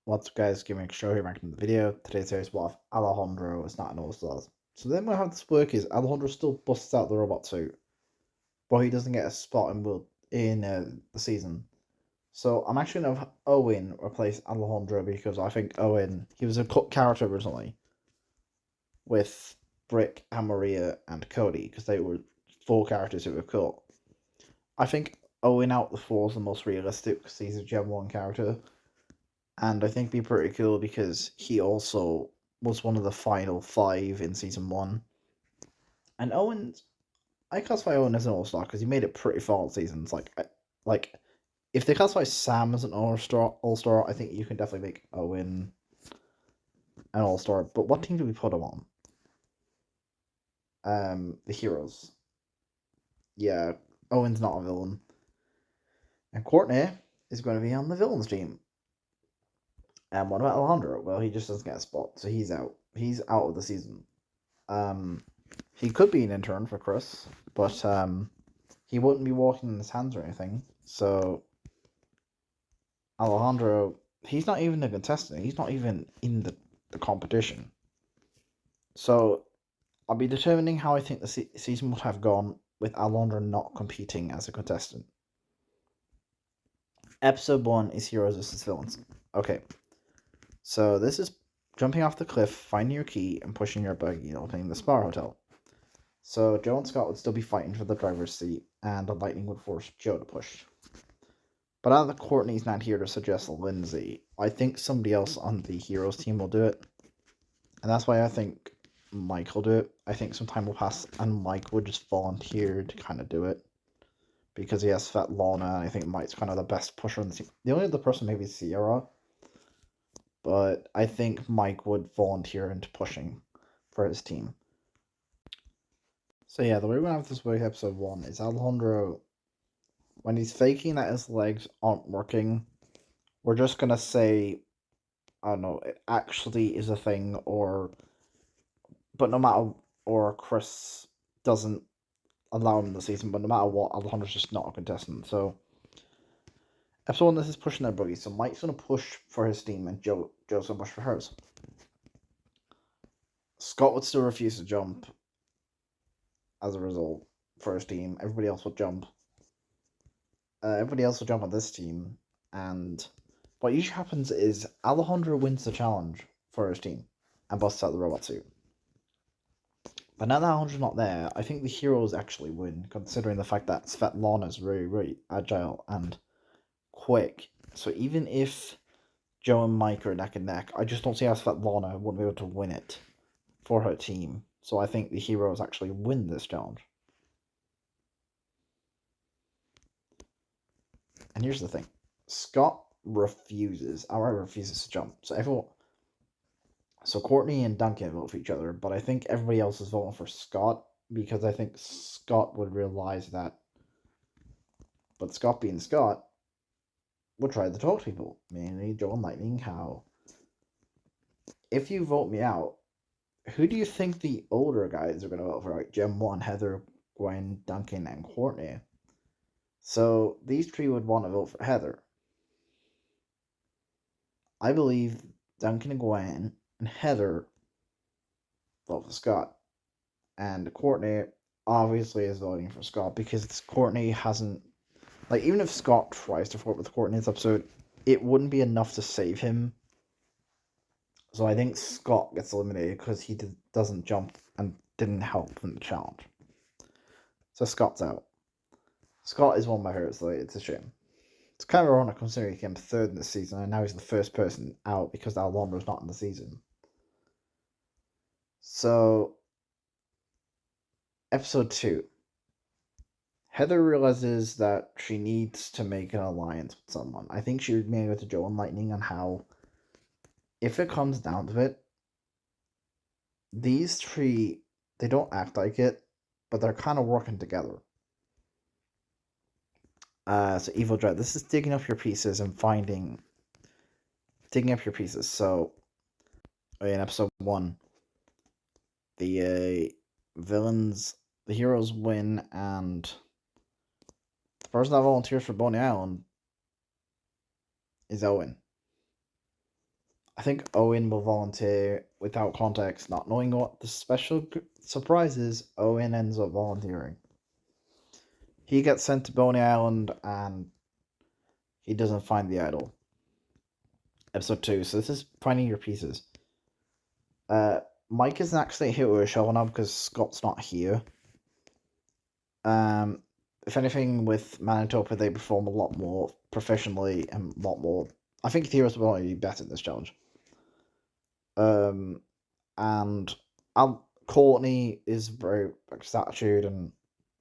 What's up, guys? Giving a show here back in the video. Today's series what if Aljandro is not an All-Stars. So then how this work is Aljandro still busts out the robot suit, but he doesn't get a spot in the season. So I'm actually gonna have Owen replace Aljandro because I think Owen he was a cut character originally with Brick and Maria and Cody because they were four characters who were cut. I think Owen out the four is the most realistic because he's a Gen 1 character. And I think it'd be pretty cool because he also was one of the final five in season one. And Owen, I classify Owen as an all-star because he made it pretty far in seasons. Like if they classify Sam as an all-star, I think you can definitely make Owen an all-star. But what team do we put him on? The heroes. Yeah, Owen's not a villain. And Courtney is going to be on the villains team. And what about Aljandro? Well, he just doesn't get a spot, so he's out. He's out of the season. He could be an intern for Chris, but he wouldn't be walking in his hands or anything. So Aljandro, he's not even a contestant. He's not even in the competition. So I'll be determining how I think the season would have gone with Aljandro not competing as a contestant. Episode 1 is Heroes vs. Villains. Okay, so this is jumping off the cliff, finding your key, and pushing your buggy, opening the Spar Hotel. So Joe and Scott would still be fighting for the driver's seat, and the lightning would force Joe to push. But now that Courtney's not here to suggest Lindsay, I think somebody else on the Heroes team will do it. And that's why I think Mike will do it. I think some time will pass, and Mike would just volunteer to kind of do it. Because he has Svetlana, and I think Mike's kind of the best pusher in the team. The only other person maybe is Sierra. But I think Mike would volunteer into pushing for his team. So yeah, the way we're gonna have this work episode 1 is Aljandro, when he's faking that his legs aren't working, we're just gonna say, I don't know, it actually is a thing, but no matter, or Chris doesn't allow him in the season, but no matter what, Aljandro's just not a contestant. So episode 1, this is pushing their buggy. So Mike's gonna push for his team, and Joe's gonna push for hers. Scott would still refuse to jump as a result for his team. Everybody else would jump. Everybody else will jump on this team, and what usually happens is Aljandro wins the challenge for his team and busts out the robot suit. But now that Aljandro's not there, I think the heroes actually win, considering the fact that Svetlana is very, very agile and quick. So even if Joe and Mike are neck and neck, I just don't see how Svetlana wouldn't be able to win it for her team. So I think the heroes actually win this challenge. And here's the thing. Scott outright refuses to jump. So Courtney and Duncan vote for each other, but I think everybody else is voting for Scott because I think Scott would realize that. But Scott being Scott would try to talk to people, mainly Joe and Lightning. How, if you vote me out, who do you think the older guys are going to vote for? Like Gem 1, Heather, Gwen, Duncan, and Courtney. So these three would want to vote for Heather. I believe Duncan and Gwen and Heather vote for Scott. And Courtney obviously is voting for Scott because Courtney hasn't. Like, even if Scott tries to vote with Courtney in this episode, it wouldn't be enough to save him. So I think Scott gets eliminated because he doesn't jump and didn't help in the challenge. So Scott's out. Scott is one of my favorites, though. It's a shame. It's kind of ironic considering he came third in the season, and now he's the first person out because Aljandro's not in the season. So, episode 2. Heather realizes that she needs to make an alliance with someone. I think she would maybe go to Joe and Lightning on how, if it comes down to it, these three, they don't act like it, but they're kind of working together. So Evil Dread, this is digging up your pieces and digging up your pieces. So, in episode 1, the heroes win, and the person that volunteers for Boney Island is Owen. I think Owen will volunteer without context, not knowing what the special surprise is. Owen ends up volunteering. He gets sent to Boney Island and he doesn't find the idol. Episode 2. So this is finding your pieces. Mike isn't actually here with a show now because Scott's not here. If anything, with Manitoba, they perform a lot more professionally and a lot more. I think Theo's will be better in this challenge. And Courtney is very attitude, and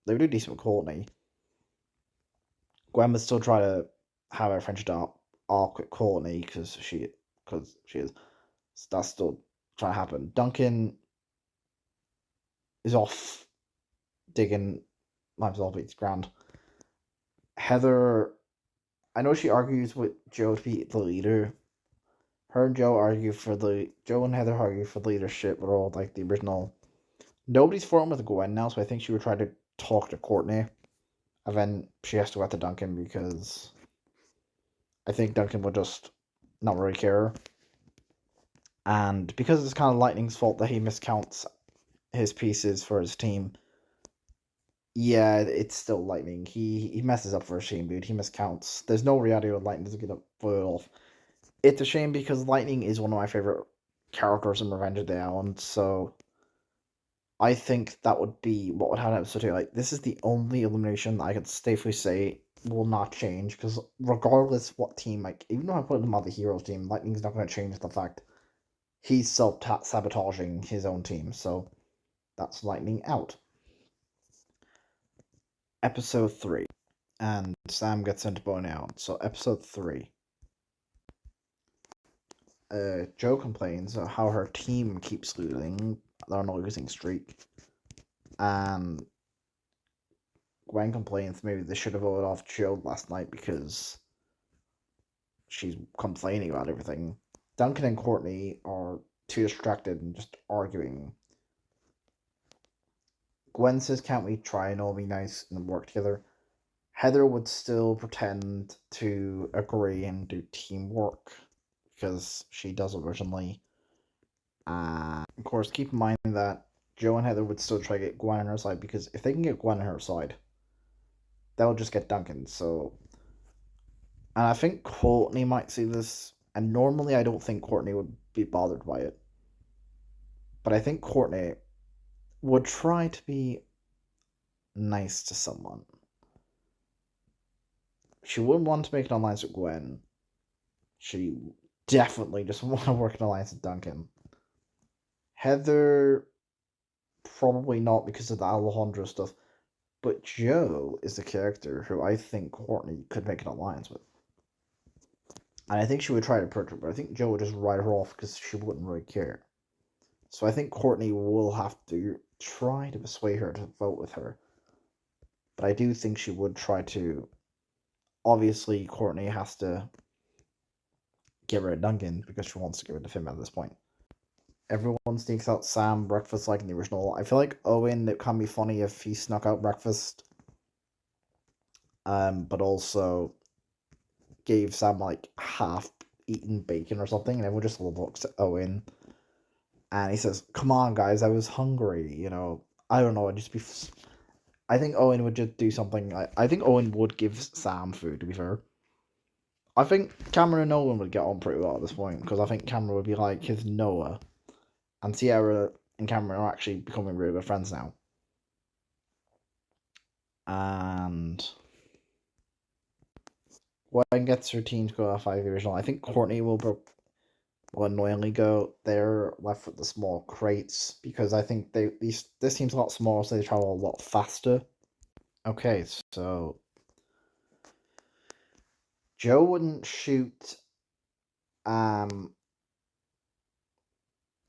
they would do decent with Courtney. Gwen would still try to have her friendship arc with Courtney because she is. So that's still trying to happen. Duncan is off digging himself beats ground. Heather, I know she argues with Joe to be the leader. Her and Joe and Heather argue for the leadership role, like the original. Nobody's formed with Gwen now, so I think she would try to talk to Courtney. And then she has to go to Duncan because I think Duncan would just not really care. And because it's kind of Lightning's fault that he miscounts his pieces for his team, yeah, it's still Lightning. He messes up for his team, dude. He miscounts. There's no reality where Lightning doesn't get a foot off. It's a shame because Lightning is one of my favorite characters in Revenge of the Island, so I think that would be what would happen in episode 2. Like, this is the only elimination that I could safely say will not change, because regardless what team, like, even though I put him on the Heroes team, Lightning's not going to change the fact he's self-sabotaging his own team, so that's Lightning out. Episode 3, and Sam gets into Boney Island. So, episode 3. Joe complains how her team keeps losing. They're on a losing streak. And Gwen complains maybe they should have voted off Joe last night because she's complaining about everything. Duncan and Courtney are too distracted and just arguing. Gwen says, can't we try and all be nice and work together? Heather would still pretend to agree and do teamwork because she does originally. Of course, keep in mind that Joe and Heather would still try to get Gwen on her side because if they can get Gwen on her side, they'll just get Duncan. So, and I think Courtney might see this. And normally, I don't think Courtney would be bothered by it, but I think Courtney would try to be nice to someone. She wouldn't want to make an alliance with Gwen. She definitely just want to work an alliance with Duncan. Heather, probably not because of the Aljandro stuff. But Joe is the character who I think Courtney could make an alliance with. And I think she would try to approach her, but I think Joe would just write her off because she wouldn't really care. So I think Courtney will have to try to persuade her to vote with her. But I do think she would try to. Obviously, Courtney has to get rid of Duncan because she wants to get rid of him at this point. Everyone sneaks out Sam breakfast like in the original. I feel like Owen, it can be funny if he snuck out breakfast. But also gave Sam like half eaten bacon or something, and everyone just looks at Owen. And he says, come on, guys, I was hungry, you know. I don't know, I'd just be. I think Owen would just do something. I think Owen would give Sam food, to be fair. I think Cameron and Owen would get on pretty well at this point, because I think Cameron would be like his Noah. And Sierra and Cameron are actually becoming really good friends now. And Gwen gets her team to go to 5 original. I think Courtney will annoyingly go. They're left with the small crates because I think this team's a lot smaller, so they travel a lot faster. Okay, so Joe wouldn't shoot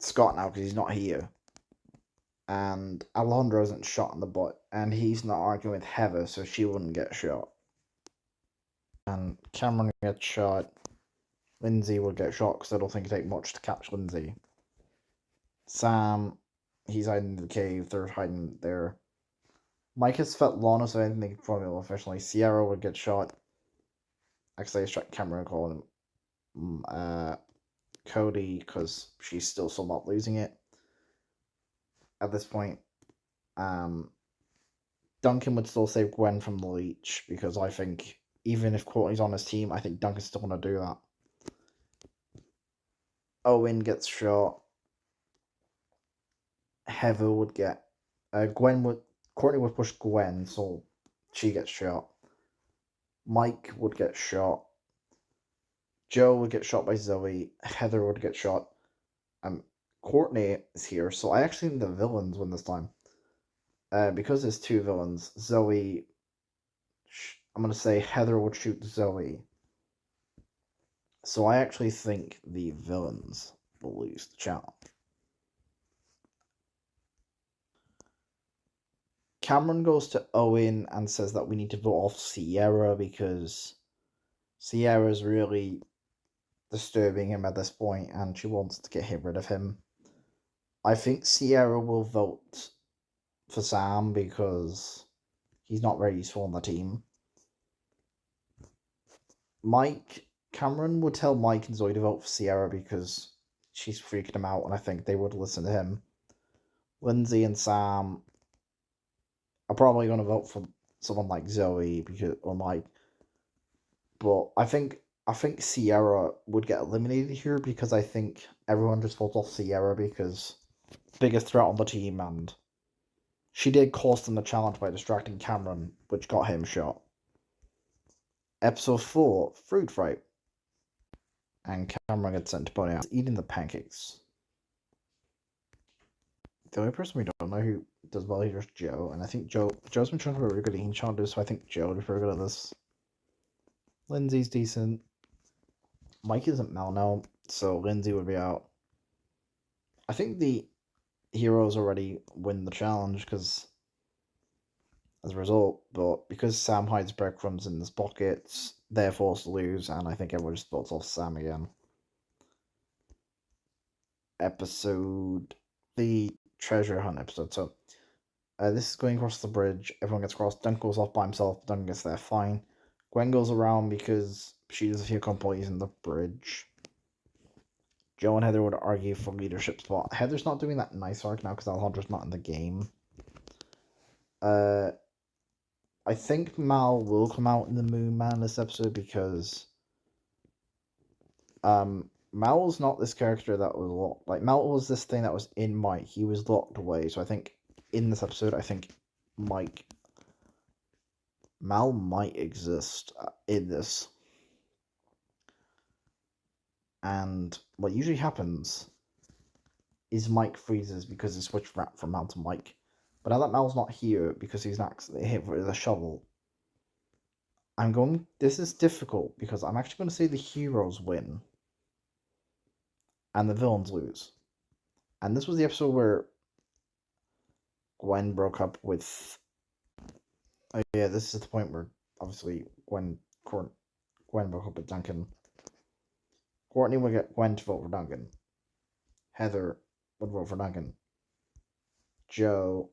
Scott now because he's not here, and Aljandro isn't shot in the butt, and he's not arguing with Heather, so she wouldn't get shot. And Cameron gets shot. Lindsay will get shot because I don't think it'd take much to catch Lindsay. Sam, he's hiding in the cave. They're hiding there. Mike has Svetlana, so I think they can formula efficiently. Sierra would get shot. Actually, I struck Cameron calling him. Cody because she's still somewhat losing it at this point. Duncan would still save Gwen from the leech because I think even if Courtney's on his team, I think Duncan's still going to do that. Owen gets shot. Heather would get. Courtney would push Gwen, so she gets shot. Mike would get shot. Joe would get shot by Zoe. Heather would get shot. Courtney is here, so I actually think the villains win this time. Because there's two villains, Zoe. I'm gonna say Heather would shoot Zoe. So I actually think the villains will lose the challenge. Cameron goes to Owen and says that we need to vote off Sierra because Sierra's really disturbing him at this point and she wants to get rid of him. I think Sierra will vote for Sam because he's not very useful on the team. Cameron would tell Mike and Zoe to vote for Sierra because she's freaking him out and I think they would listen to him. Lindsay and Sam are probably going to vote for someone like Zoe or Mike. But I think Sierra would get eliminated here because I think everyone just votes off Sierra because biggest threat on the team and she did cost them the challenge by distracting Cameron, which got him shot. Episode 4, Fruit Fight. And Cameron gets sent to Bonnie House eating the pancakes. The only person we don't know who does well here is Joe, and I think Joe's been trying to be really good at eating challenges, so I think Joe would be very good at this. Lindsay's decent. Mike isn't Mel now, so Lindsay would be out. I think the heroes already win the challenge because as a result, but because Sam hides breadcrumbs in his pockets, they're forced to lose, and I think everyone just votes off Sam again. The treasure hunt episode. So, this is going across the bridge. Everyone gets across. Duncan goes off by himself. Duncan gets there fine. Gwen goes around because she does a few companies in the bridge. Joe and Heather would argue for leadership spot. Heather's not doing that nice arc now because Aljandro's not in the game. I think Mal will come out in the Moon Man this episode because Mal's not this character that was locked. Like Mal was this thing that was in Mike. He was locked away. So I think in this episode, I think Mal might exist in this. And what usually happens is Mike freezes because he switched from Mal to Mike. But now that Mal's not here because he's not hit with a shovel, this is difficult because I'm actually going to say the heroes win and the villains lose. And this was the episode where Gwen broke up with. Oh yeah, this is the point where obviously Gwen broke up with Duncan. Courtney would get Gwen to vote for Duncan. Heather would vote for Duncan. Joe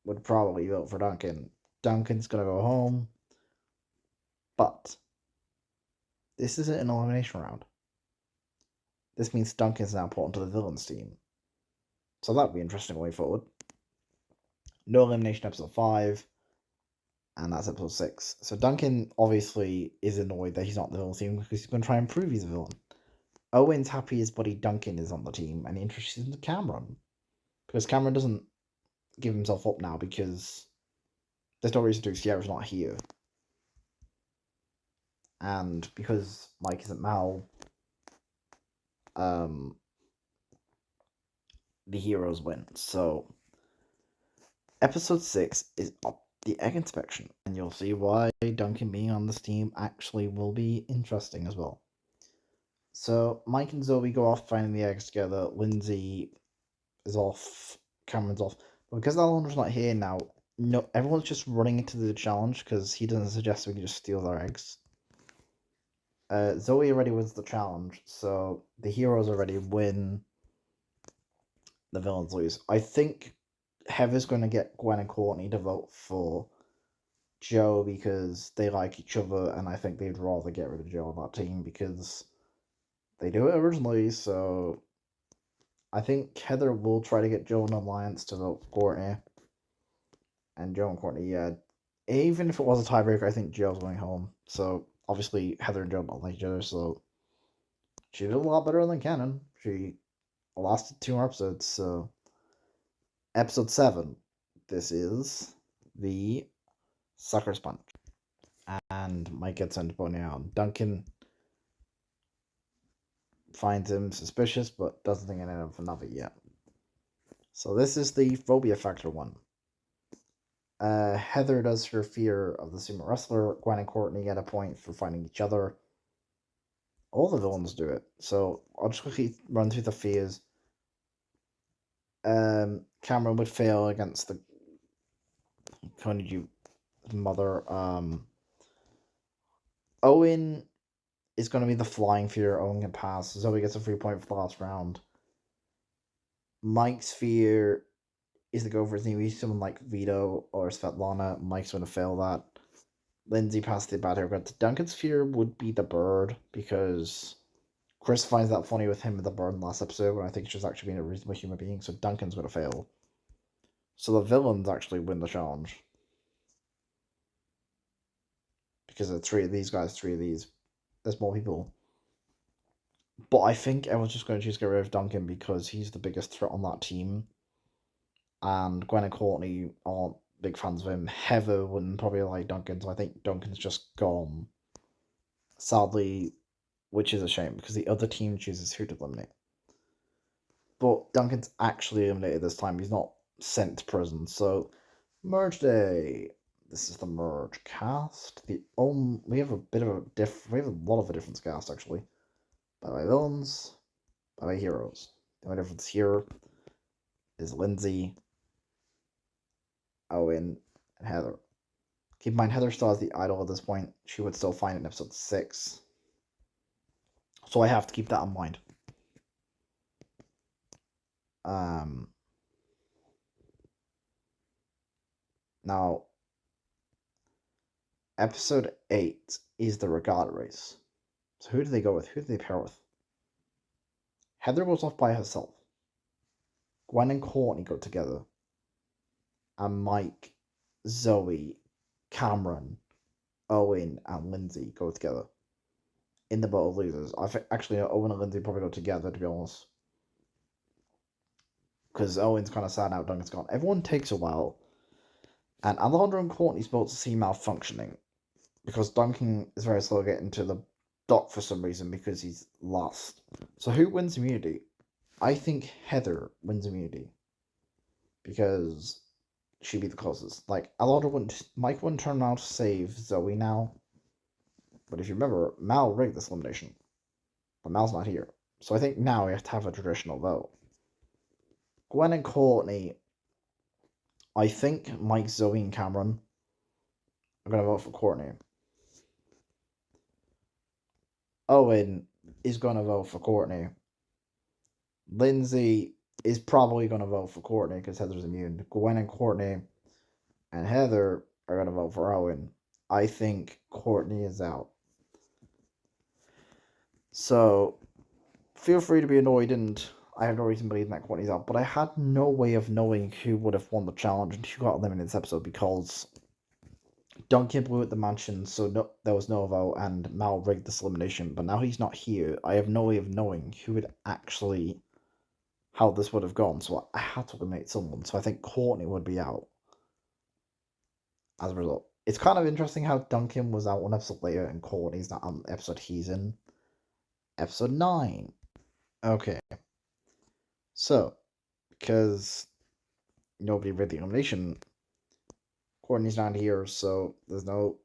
would probably vote for Duncan. Duncan's gonna go home. But this isn't an elimination round. This means Duncan's now put onto the villains team. So that would be an interesting way forward. No elimination episode 5. And that's episode 6. So Duncan obviously is annoyed that he's not on the villain team because he's going to try and prove he's a villain. Owen's happy his buddy Duncan is on the team and he introduces him to Cameron. Because Cameron doesn't give himself up now because there's no reason to. Sierra's not here. And because Mike isn't Mal, the heroes win. So episode 6 is up the egg inspection, and you'll see why Duncan being on this team actually will be interesting as well. So Mike and Zoe go off finding the eggs together. Lindsay is off. Cameron's off. But because Aljandro's not here now, no, everyone's just running into the challenge because he doesn't suggest we can just steal their eggs. Zoe already wins the challenge, so the heroes already win. The villains lose. I think Heather's going to get Gwen and Courtney to vote for Joe because they like each other, and I think they'd rather get rid of Joe on that team because They do it originally, so I think Heather will try to get Joe and Alliance to vote for Courtney. And Joe and Courtney, yeah. Even if it was a tiebreaker, I think Joe's going home. So obviously Heather and Joe don't like each other, so she did a lot better than Canon. She lasted 2 more episodes, so episode 7. This is the Sucker Sponge. And Mike gets sent to Boney Island. Duncan finds him suspicious, but doesn't think anything of it yet. So this is the phobia factor one. Heather does her fear of the sumo wrestler. Gwen and Courtney get a point for finding each other. All the villains do it. So I'll just quickly run through the fears. Cameron would fail against the Koniju mother. Owen is going to be the flying fear. Owen can pass. Zoe gets a free point for the last round. Mike's fear is to go for his knee. Someone like Vito or Svetlana. Mike's going to fail that. Lindsay passed the bad haircut. Duncan's fear would be the bird because Chris finds that funny with him and the bird in the last episode, and I think she's actually being a reasonable human being, so Duncan's going to fail. So the villains actually win the challenge. Because of 3 of these guys, 3 of these. There's more people. But I think everyone's just going to choose to get rid of Duncan because he's the biggest threat on that team. And Gwen and Courtney aren't big fans of him. Heather wouldn't probably like Duncan, so I think Duncan's just gone. Sadly, which is a shame because the other team chooses who to eliminate. But Duncan's actually eliminated this time. He's not sent to prison. So, merge day. This is the merge cast. We have a bit of a we have a lot of a different cast actually. Bye bye villains, bye bye heroes. The only difference here is Lindsay, Owen, and Heather. Keep in mind, Heather still has the idol at this point. She would still find it in episode 6. So I have to keep that in mind. Now, episode 8 is the regatta race. So who do they go with? Who do they pair with? Heather goes off by herself. Gwen and Courtney go together. And Mike, Zoe, Cameron, Owen, and Lindsay go together. In the boat of losers. I think actually Owen and Lindsay probably go together, to be honest. Because Owen's kind of sad now Duncan's gone. Everyone takes a while. And Aljandro and Courtney's boats seem malfunctioning. Because Duncan is very slow getting to the dock for some reason because he's lost. So who wins immunity? I think Heather wins immunity. Because she'd be the closest. Like, Mike wouldn't turn around to save Zoe now. But if you remember, Mal rigged this elimination. But Mal's not here. So I think now we have to have a traditional vote. Gwen and Courtney. I think Mike, Zoe, and Cameron are going to vote for Courtney. Owen is going to vote for Courtney. Lindsay is probably going to vote for Courtney because Heather's immune. Gwen and Courtney and Heather are going to vote for Owen. I think Courtney is out. So, feel free to be annoyed, and I have no reason to believe that Courtney's out, but I had no way of knowing who would have won the challenge and who got eliminated in this episode because Duncan blew at the mansion, so there was no vote, and Mal rigged this elimination, but now he's not here. I have no way of knowing who would actually, how this would have gone, so I had to eliminate someone, so I think Courtney would be out as a result. It's kind of interesting how Duncan was out 1 episode later and Courtney's not on the episode he's in. Episode 9. Okay. So, because nobody read the elimination, Courtney's not here, so there's no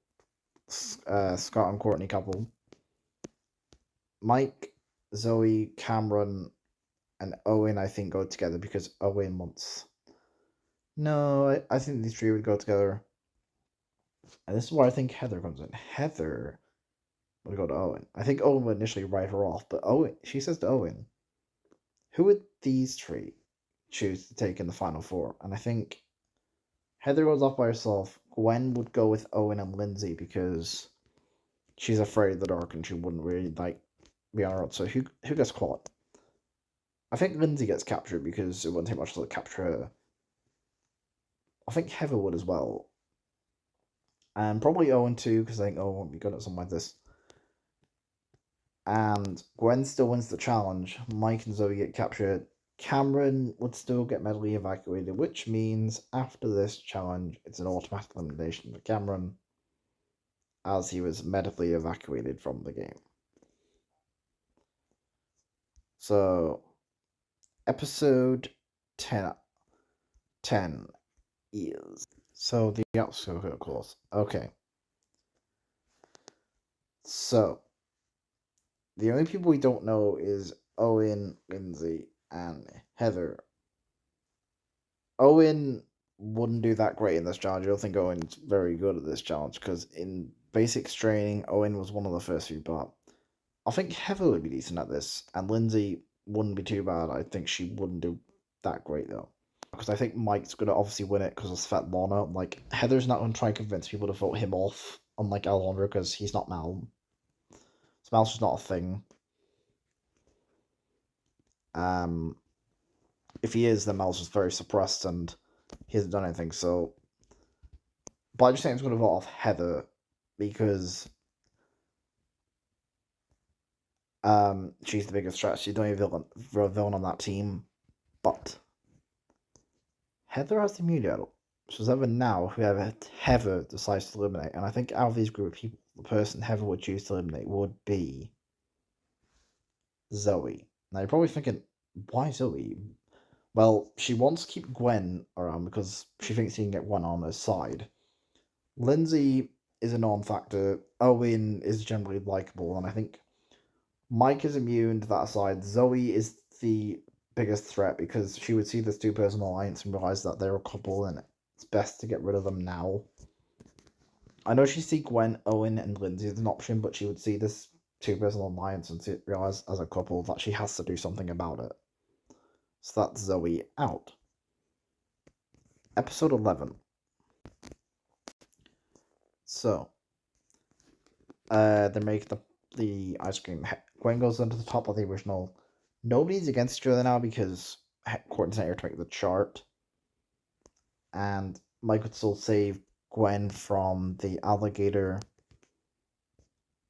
Scott and Courtney couple. Mike, Zoe, Cameron, and Owen, I think, go together because Owen wants. No, I think these 3 would go together. And this is where I think Heather comes in. Heather would go to Owen. I think Owen would initially write her off, but she says to Owen, who would these 3 choose to take in the final 4? And I think Heather goes off by herself. Gwen would go with Owen and Lindsay because she's afraid of the dark and she wouldn't really be on a road. So who gets caught? I think Lindsay gets captured because it wouldn't take much to capture her. I think Heather would as well. And probably Owen too, because I think Owen won't be good at something like this. And Gwen still wins the challenge. Mike and Zoe get captured. Cameron would still get medically evacuated, which means after this challenge, it's an automatic elimination for Cameron, as he was medically evacuated from the game. So, episode 10 is. So, the outskirts, of course. Okay. So, the only people we don't know is Owen, Lindsay, and Heather. Owen wouldn't do that great in this challenge. I don't think Owen's very good at this challenge because in basics training, Owen was one of the first few, but I think Heather would be decent at this, and Lindsay wouldn't be too bad. I think she wouldn't do that great though. Because I think Mike's going to obviously win it because of Svetlana. Like, Heather's not going to try and convince people to vote him off, unlike Aljandro, because he's not Mal. So Mal's just not a thing. If he is, then Mal's just very suppressed and he hasn't done anything, so. But I just think I'm going to vote off Heather because she's the biggest threat. She's the only villain on that team. But Heather has the immunity idol. So as ever now, whoever Heather decides to eliminate, and I think out of these group of people, the person Heather would choose to eliminate would be Zoe. Now you're probably thinking, why Zoe? Well, she wants to keep Gwen around because she thinks she can get Gwen on her side. Lindsay is a non-factor. Owen is generally likable, and I think Mike is immune to that aside. Zoe is the biggest threat because she would see this two-person alliance and realize that they're a couple and it's best to get rid of them now. I know she see Gwen, Owen, and Lindsay as an option, but she would see this two-person alliance and realize as a couple that she has to do something about it. So that's Zoe out. Episode 11. So, they make the ice cream. Gwen goes into the top of the original. Nobody's against each other now because Courtney's not here to make the chart. And Mike would still save Gwen from the alligator.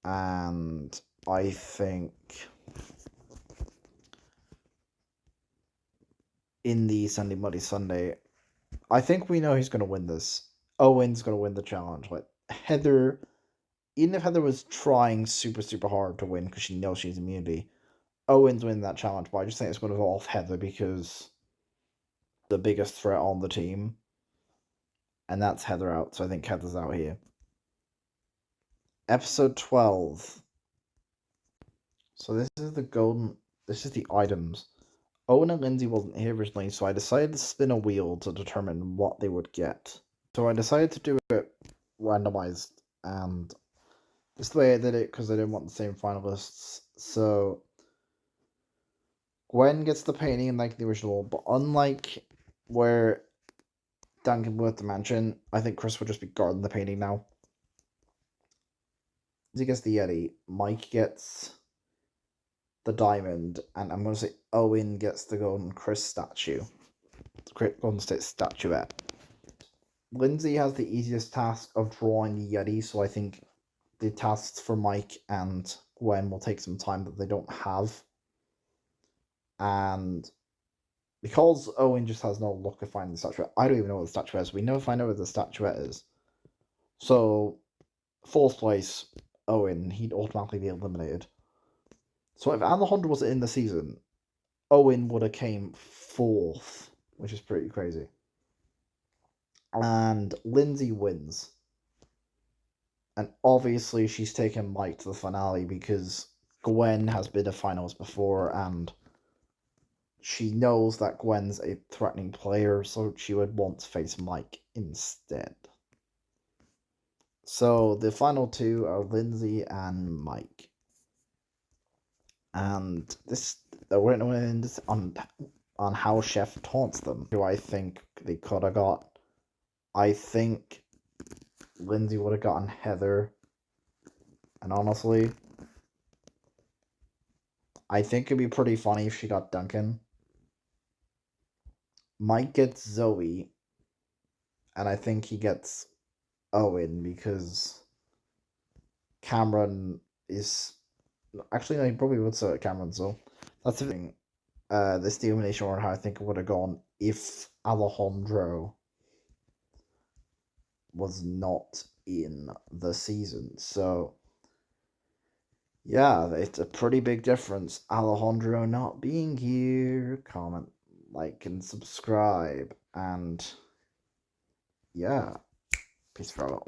And I think in the Sunday Muddy Sunday, I think we know who's going to win this. Owen's going to win the challenge. Like Heather, even if Heather was trying super, super hard to win because she knows she's immunity, Owen's winning that challenge. But I just think it's going to go off Heather because the biggest threat on the team. And that's Heather out. So I think Heather's out here. Episode 12. So this is the items. Owen and Lindsay wasn't here originally, so I decided to spin a wheel to determine what they would get. So I decided to do it randomized, and this is the way I did it because I didn't want the same finalists. So Gwen gets the painting like the original, but unlike where Duncan with the mansion, I think Chris would just be guarding the painting now. He gets the Yeti. Mike gets the diamond, and I'm going to say Owen gets the golden Chris statue. The Golden State statuette. Lindsay has the easiest task of drawing the Yeti, so I think the tasks for Mike and Gwen will take some time that they don't have. And because Owen just has no luck of finding the statuette, I don't even know what the statuette is. We never find out what the statuette is. So, fourth place, Owen, he'd automatically be eliminated. So if Aljandro was in the season, Owen would have came fourth, which is pretty crazy. And Lindsay wins. And obviously she's taken Mike to the finale because Gwen has been to finals before and she knows that Gwen's a threatening player, so she would want to face Mike instead. So the final two are Lindsay and Mike. And we're going to end this on how Chef taunts them, who I think they could have got. I think Lindsay would have gotten Heather. And honestly, I think it'd be pretty funny if she got Duncan. Mike gets Zoe, and I think he gets Owen because Cameron is actually no, he probably would say Cameron. So that's the thing. This elimination order, how I think it would have gone if Alejandro was not in the season. So yeah, it's a pretty big difference. Alejandro not being here. Comment, like, and subscribe, and yeah, peace for all.